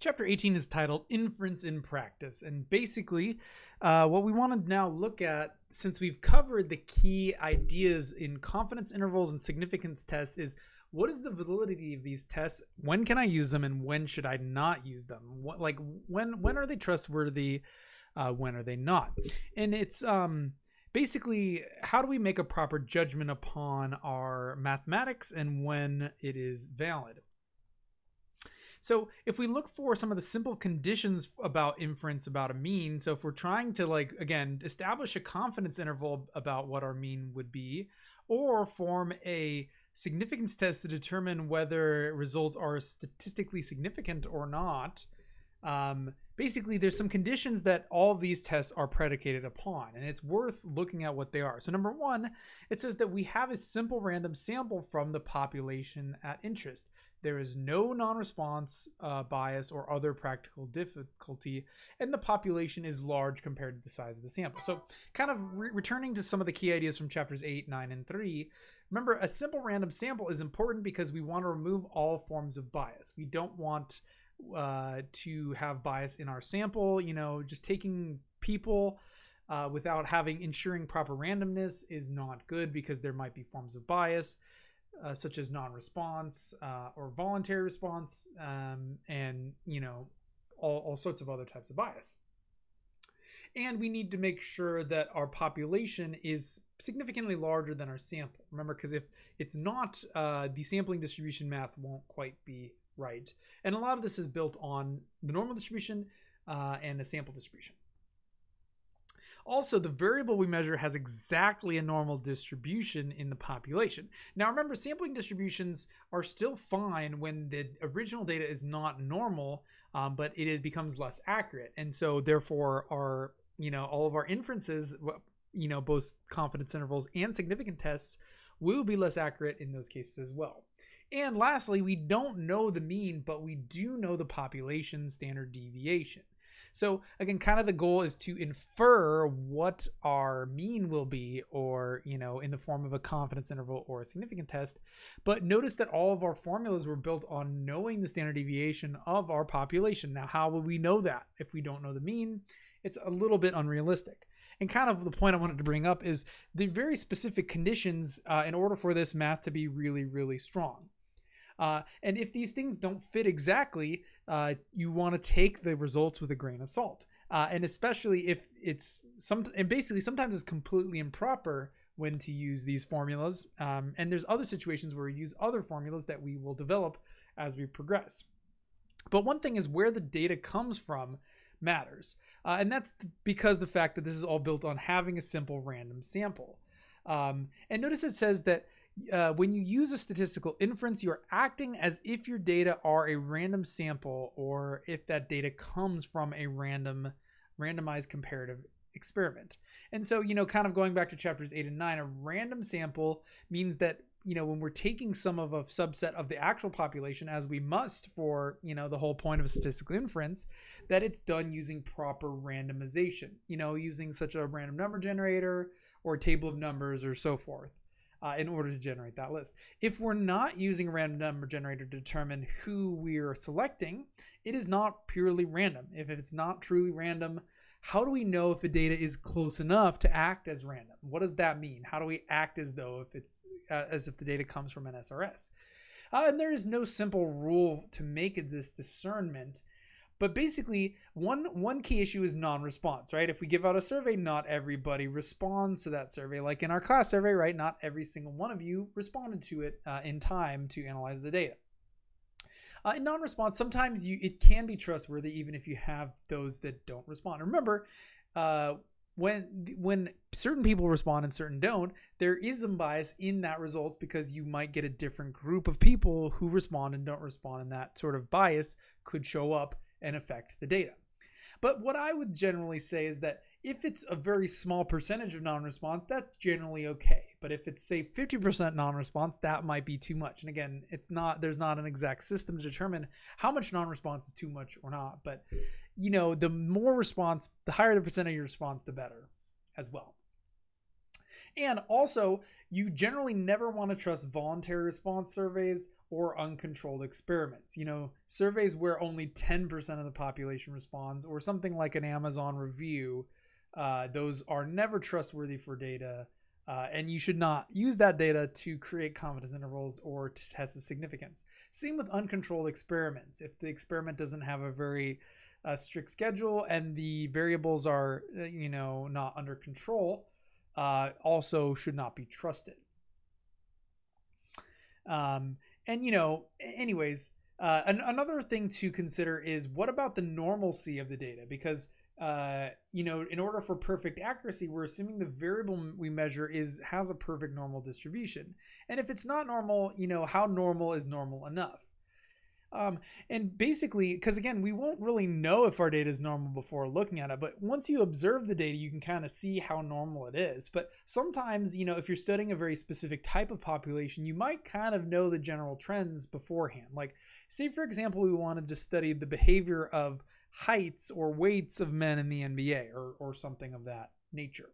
Chapter 18 is titled Inference in Practice. And basically, what we want to now look at, since we've covered the key ideas in confidence intervals and significance tests, is what is the validity of these tests? When can I use them and when should I not use them? When are they trustworthy? When are they not? And it's basically, how do we make a proper judgment upon our mathematics and when it is valid? So if we look for some of the simple conditions about inference about a mean, so if we're trying to, like, again, establish a confidence interval about what our mean would be, or form a significance test to determine whether results are statistically significant or not, basically there's some conditions that all of these tests are predicated upon, and it's worth looking at what they are. So number one, it says that we have a simple random sample from the population at interest. There is no non-response bias or other practical difficulty, and the population is large compared to the size of the sample. So kind of returning to some of the key ideas from chapters 8, 9, and 3, remember, a simple random sample is important because we want to remove all forms of bias. We don't want to have bias in our sample. Just taking people without ensuring proper randomness is not good because there might be forms of bias. Such as non-response or voluntary response, and all sorts of other types of bias. And we need to make sure that our population is significantly larger than our sample. Remember, because if it's not, the sampling distribution math won't quite be right. And a lot of this is built on the normal distribution and the sample distribution. Also, the variable we measure has exactly a normal distribution in the population. Now, remember, sampling distributions are still fine when the original data is not normal, but it becomes less accurate. And so, therefore, all of our inferences, both confidence intervals and significant tests, will be less accurate in those cases as well. And lastly, we don't know the mean, but we do know the population standard deviation. So again, kind of the goal is to infer what our mean will be, or, in the form of a confidence interval or a significant test. But notice that all of our formulas were built on knowing the standard deviation of our population. Now, how will we know that if we don't know the mean? It's a little bit unrealistic. And kind of the point I wanted to bring up is the very specific conditions in order for this math to be really, really strong. And if these things don't fit exactly, you want to take the results with a grain of salt. And especially if sometimes it's completely improper when to use these formulas. And there's other situations where we use other formulas that we will develop as we progress. But one thing is where the data comes from matters. And that's because the fact that this is all built on having a simple random sample. And notice it says that when you use a statistical inference, you're acting as if your data are a random sample, or if that data comes from a randomized comparative experiment. And so, kind of going back to chapters 8 and 9, a random sample means that, when we're taking some of a subset of the actual population, as we must for, the whole point of a statistical inference, that it's done using proper randomization, using such a random number generator or a table of numbers or so forth. In order to generate that list. If we're not using a random number generator to determine who we're selecting, it is not purely random. If it's not truly random, how do we know if the data is close enough to act as random? What does that mean? How do we act as though if it's as if the data comes from an SRS? And there is no simple rule to make this discernment. But basically, one key issue is non-response, right? If we give out a survey, not everybody responds to that survey. Like in our class survey, right? Not every single one of you responded to it in time to analyze the data. In non-response, sometimes it can be trustworthy even if you have those that don't respond. Remember, when certain people respond and certain don't, there is some bias in that results because you might get a different group of people who respond and don't respond, and that sort of bias could show up and affect the data. But what I would generally say is that if it's a very small percentage of non-response, that's generally okay. But if it's, say, 50% non-response, that might be too much. And again, there's not an exact system to determine how much non-response is too much or not. But, the more response, the higher the percentage of your response, the better as well. And also, you generally never want to trust voluntary response surveys or uncontrolled experiments. Surveys where only 10% of the population responds, or something like an Amazon review, those are never trustworthy for data. And you should not use that data to create confidence intervals or to test its significance. Same with uncontrolled experiments. If the experiment doesn't have a very strict schedule and the variables are, not under control, also should not be trusted. Anyways, another thing to consider is, what about the normalcy of the data? Because in order for perfect accuracy, we're assuming the variable we measure has a perfect normal distribution. And if it's not normal, how normal is normal enough? And basically, because again, we won't really know if our data is normal before looking at it, but once you observe the data, you can kind of see how normal it is. But sometimes, if you're studying a very specific type of population, you might kind of know the general trends beforehand. Like, say, for example, we wanted to study the behavior of heights or weights of men in the NBA or something of that nature.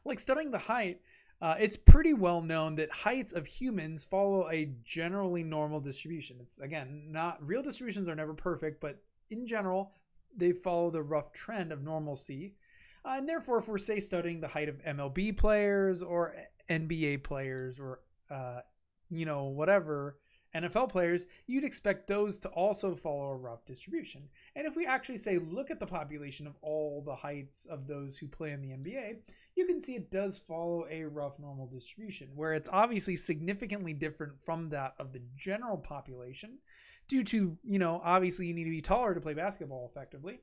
Like studying the height, it's pretty well known that heights of humans follow a generally normal distribution. It's, again, not real distributions are never perfect, but in general, they follow the rough trend of normalcy. And therefore, if we're, say, studying the height of MLB players or NBA players or, whatever, NFL players, you'd expect those to also follow a rough distribution. And if we actually say, look at the population of all the heights of those who play in the NBA, you can see it does follow a rough normal distribution, where it's obviously significantly different from that of the general population due to, obviously you need to be taller to play basketball effectively.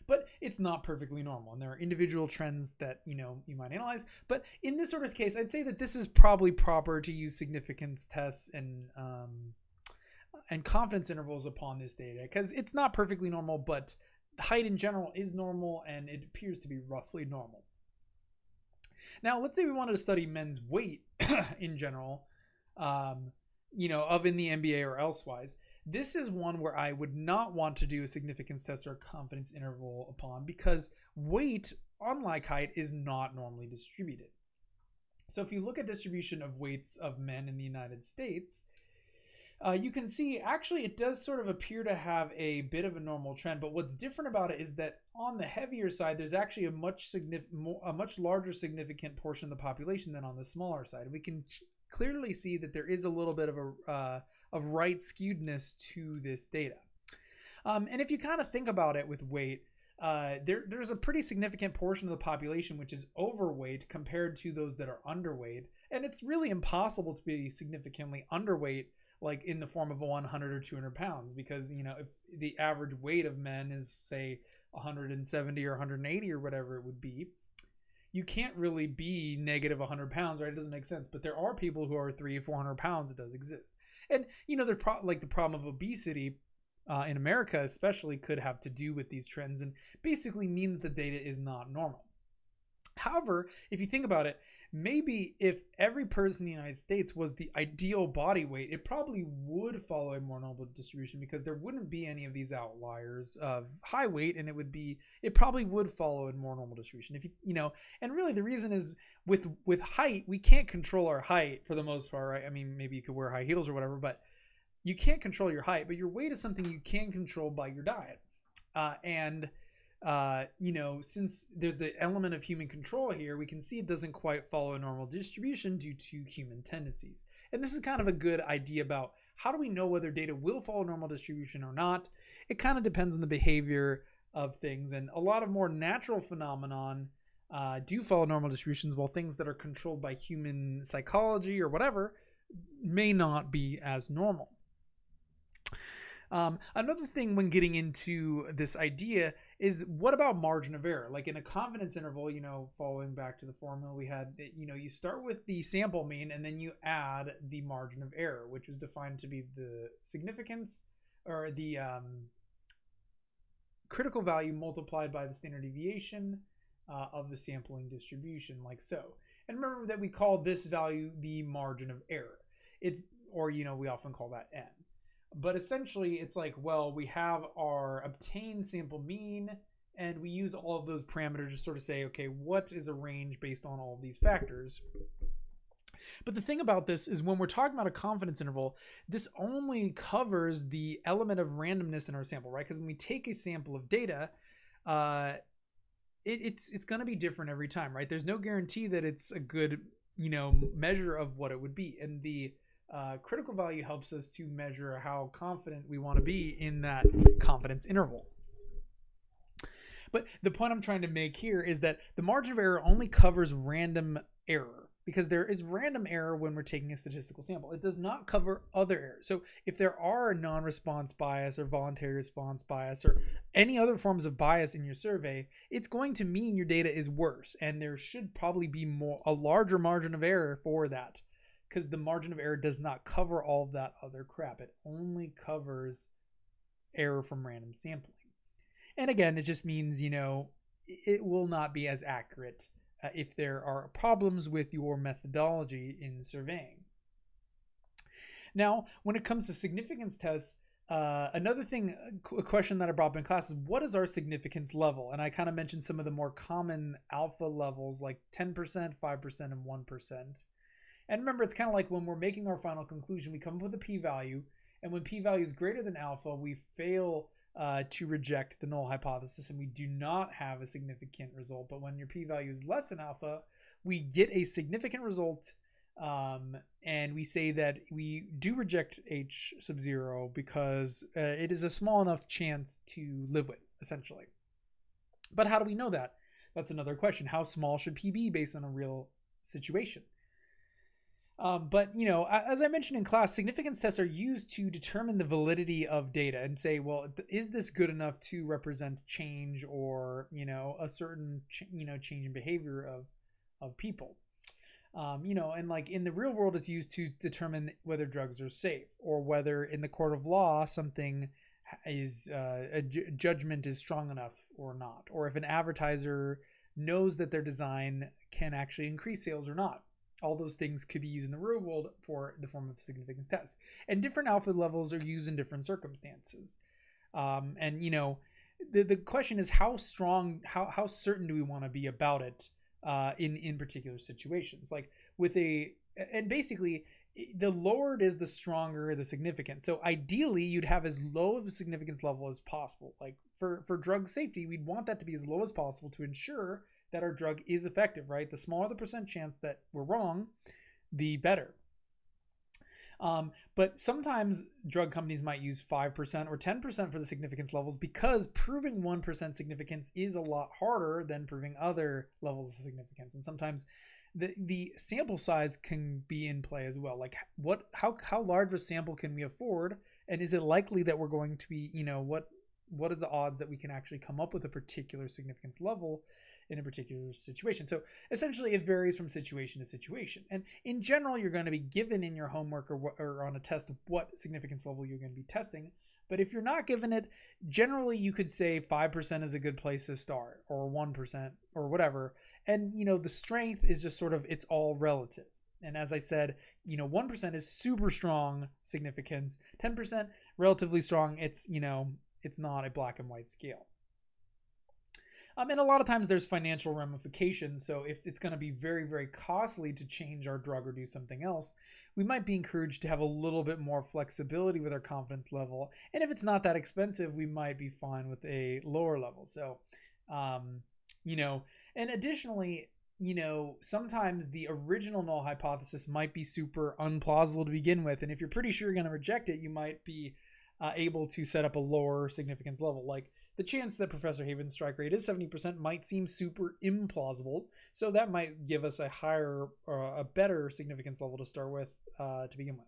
But it's not perfectly normal, and there are individual trends that you might analyze. But in this sort of case, I'd say that this is probably proper to use significance tests and confidence intervals upon this data, because it's not perfectly normal, but height in general is normal, and it appears to be roughly normal. Now, let's say we wanted to study men's weight in general, of in the NBA or elsewise. This is one where I would not want to do a significance test or a confidence interval upon, because weight, unlike height, is not normally distributed. So if you look at distribution of weights of men in the United States, you can see actually it does sort of appear to have a bit of a normal trend. But what's different about it is that on the heavier side, there's actually a much larger significant portion of the population than on the smaller side. We can clearly see that there is a little bit of right skewedness to this data. And if you kind of think about it with weight, there's a pretty significant portion of the population which is overweight compared to those that are underweight. And it's really impossible to be significantly underweight, like in the form of 100 or 200 pounds, because, if the average weight of men is, say, 170 or 180 or whatever it would be, you can't really be negative 100 pounds, right? It doesn't make sense. But there are people who are 300 or 400 pounds. It does exist. And, the problem of obesity in America especially could have to do with these trends and basically mean that the data is not normal. However, if you think about it, maybe if every person in the United States was the ideal body weight, it probably would follow a more normal distribution, because there wouldn't be any of these outliers of high weight, and it probably would follow a more normal distribution. If and really the reason is with height, we can't control our height for the most part, right? I mean, maybe you could wear high heels or whatever, but you can't control your height. But your weight is something you can control by your diet, since there's the element of human control here, we can see it doesn't quite follow a normal distribution due to human tendencies. And this is kind of a good idea about how do we know whether data will follow normal distribution or not. It kind of depends on the behavior of things, and a lot of more natural phenomenon do follow normal distributions, while things that are controlled by human psychology or whatever may not be as normal. Another thing when getting into this idea is, what about margin of error? Like in a confidence interval, following back to the formula we had, you start with the sample mean and then you add the margin of error, which was defined to be the significance or the critical value multiplied by the standard deviation of the sampling distribution, like so. And remember that we call this value the margin of error. We often call that n. But essentially, it's like, well, we have our obtained sample mean, And we use all of those parameters to sort of say, okay, what is a range based on all of these factors? But the thing about this is when we're talking about a confidence interval, this only covers the element of randomness in our sample, right? Because when we take a sample of data, it's going to be different every time, right? There's no guarantee that it's a good, measure of what it would be. And the critical value helps us to measure how confident we want to be in that confidence interval. But the point I'm trying to make here is that the margin of error only covers random error, because there is random error when we're taking a statistical sample. It does not cover other errors. So if there are non-response bias or voluntary response bias or any other forms of bias in your survey, it's going to mean your data is worse, and there should probably be a larger margin of error for that, because the margin of error does not cover all of that other crap. It only covers error from random sampling. And again, it just means, it will not be as accurate if there are problems with your methodology in surveying. Now, when it comes to significance tests, another thing, a question that I brought up in class is, what is our significance level? And I kind of mentioned some of the more common alpha levels like 10%, 5%, and 1%. And remember, it's kind of like when we're making our final conclusion, we come up with a p-value, and when p-value is greater than alpha, we fail to reject the null hypothesis, and we do not have a significant result. But when your p-value is less than alpha, we get a significant result, and we say that we do reject h sub 0 because it is a small enough chance to live with, essentially. But how do we know that? That's another question. How small should p be based on a real situation? But, as I mentioned in class, significance tests are used to determine the validity of data and say, well, is this good enough to represent change or, a certain, change in behavior of people? And like in the real world, it's used to determine whether drugs are safe, or whether in the court of law, something is, a judgment is strong enough or not, or if an advertiser knows that their design can actually increase sales or not. All those things could be used in the real world for the form of significance test. And different alpha levels are used in different circumstances. The question is how strong, how certain do we want to be about it in particular situations? Like and basically, the lower it is, the stronger the significance. So ideally, you'd have as low of a significance level as possible. Like for drug safety, we'd want that to be as low as possible to ensure that our drug is effective, right? The smaller the percent chance that we're wrong, the better. But sometimes drug companies might use 5% or 10% for the significance levels, because proving 1% significance is a lot harder than proving other levels of significance. And sometimes the sample size can be in play as well. Like how large a sample can we afford? And is it likely that we're going to be, what is the odds that we can actually come up with a particular significance level in a particular situation? So essentially, it varies from situation to situation. And in general, you're going to be given in your homework or on a test what significance level you're going to be testing. But if you're not given it, generally you could say 5% is a good place to start, or 1%, or whatever. And, the strength is just sort of, it's all relative. And as I said, 1% is super strong significance. 10% relatively strong. It's not a black and white scale. And a lot of times there's financial ramifications. So if it's going to be very, very costly to change our drug or do something else, we might be encouraged to have a little bit more flexibility with our confidence level. And if it's not that expensive, we might be fine with a lower level. So, and additionally, sometimes the original null hypothesis might be super unplausible to begin with. And if you're pretty sure you're going to reject it, you might be able to set up a lower significance level. Like the chance that Professor Haven's strike rate is 70% might seem super implausible. So that might give us a higher or a better significance level to start with to begin with.